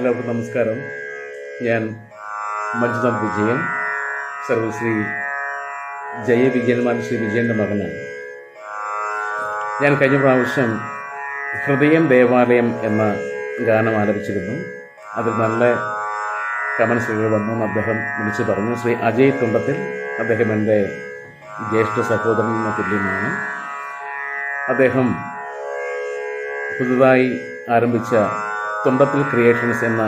എല്ലാവർക്കും നമസ്കാരം. ഞാൻ മഞ്ജുനാഥ് വിജയൻ, സർവശ്രീ ജയവിജയന്മാർ ശ്രീ വിജയൻ്റെ മകനാണ്. ഞാൻ കഴിഞ്ഞ പ്രാവശ്യം ഹൃദയം ദേവാലയം എന്ന ഗാനം ആലപിച്ചിരുന്നു. അതിൽ നല്ല കമൻസുകൾ വന്നു. അദ്ദേഹം വിളിച്ചു പറഞ്ഞു. ശ്രീ അജയ് തുണ്ടത്തിൽ, അദ്ദേഹം എൻ്റെ ജ്യേഷ്ഠ സഹോദരന് തുല്യമാണ്. അദ്ദേഹം പുതുതായി ആരംഭിച്ച തുണ്ടത്തിൽ ക്രിയേഷൻസ് എന്ന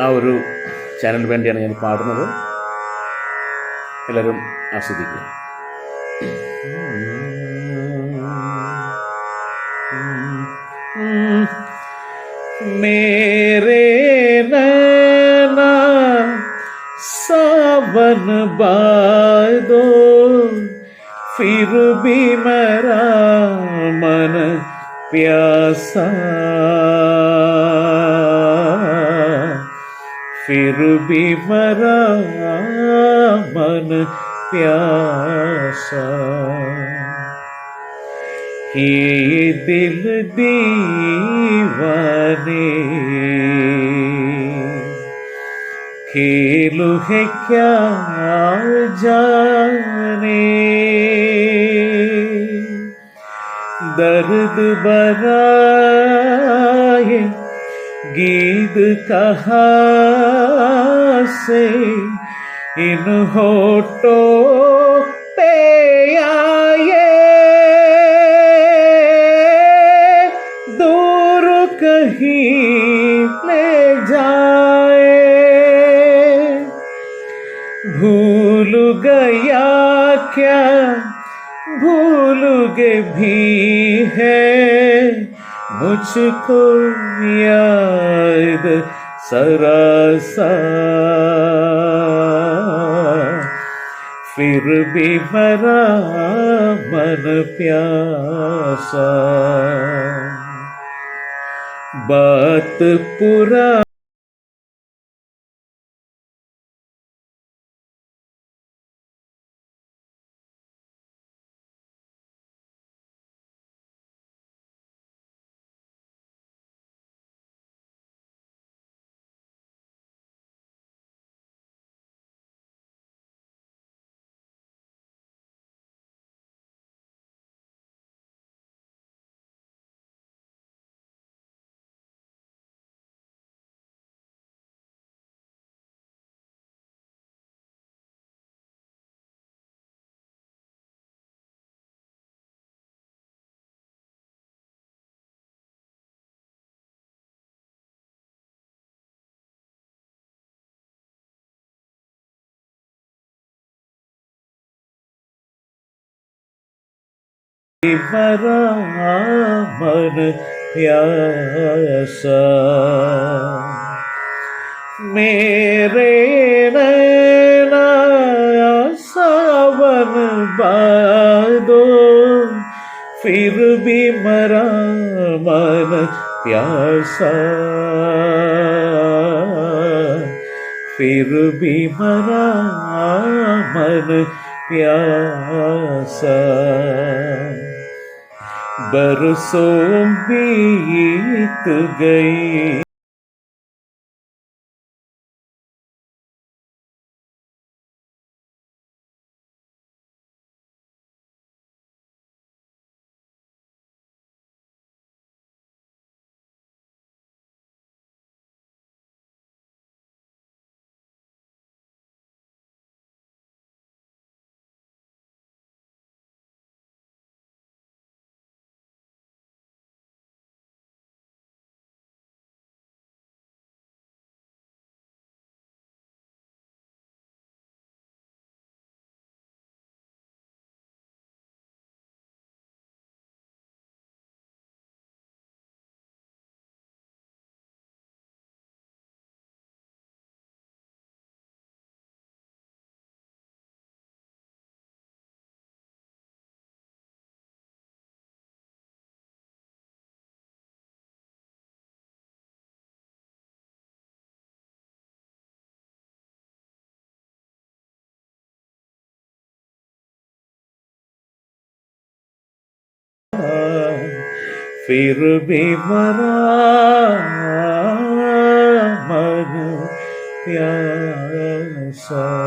ആ ഒരു ചാനൽ വേണ്ടിയാണ് ഞാൻ പാടുന്നത്. എല്ലാവരും ആസ്വദിക്കുക. മേരേ നैना सावन बादो फिर भी मेरा मन प्यासा, फिर भी मेरा मन प्यासा. ये दिल दीवाने खेल है क्या जाने, दर्द बराए गीत कहाँ से इन होठों पे आए, दूर कहीं ले जाए. भूल गया क्या भूलोगे भी है मुझको याद सरासा, फिर भी मेरा मन प्यासा. बात पूरा मेरा मन प्यासा. मेरे नैना सावन बादो फिर भी मेरा मन प्यासा, फिर भी मेरा मन प्यासा. बरसों बीत गई फिर भी मरा मन प्यासा।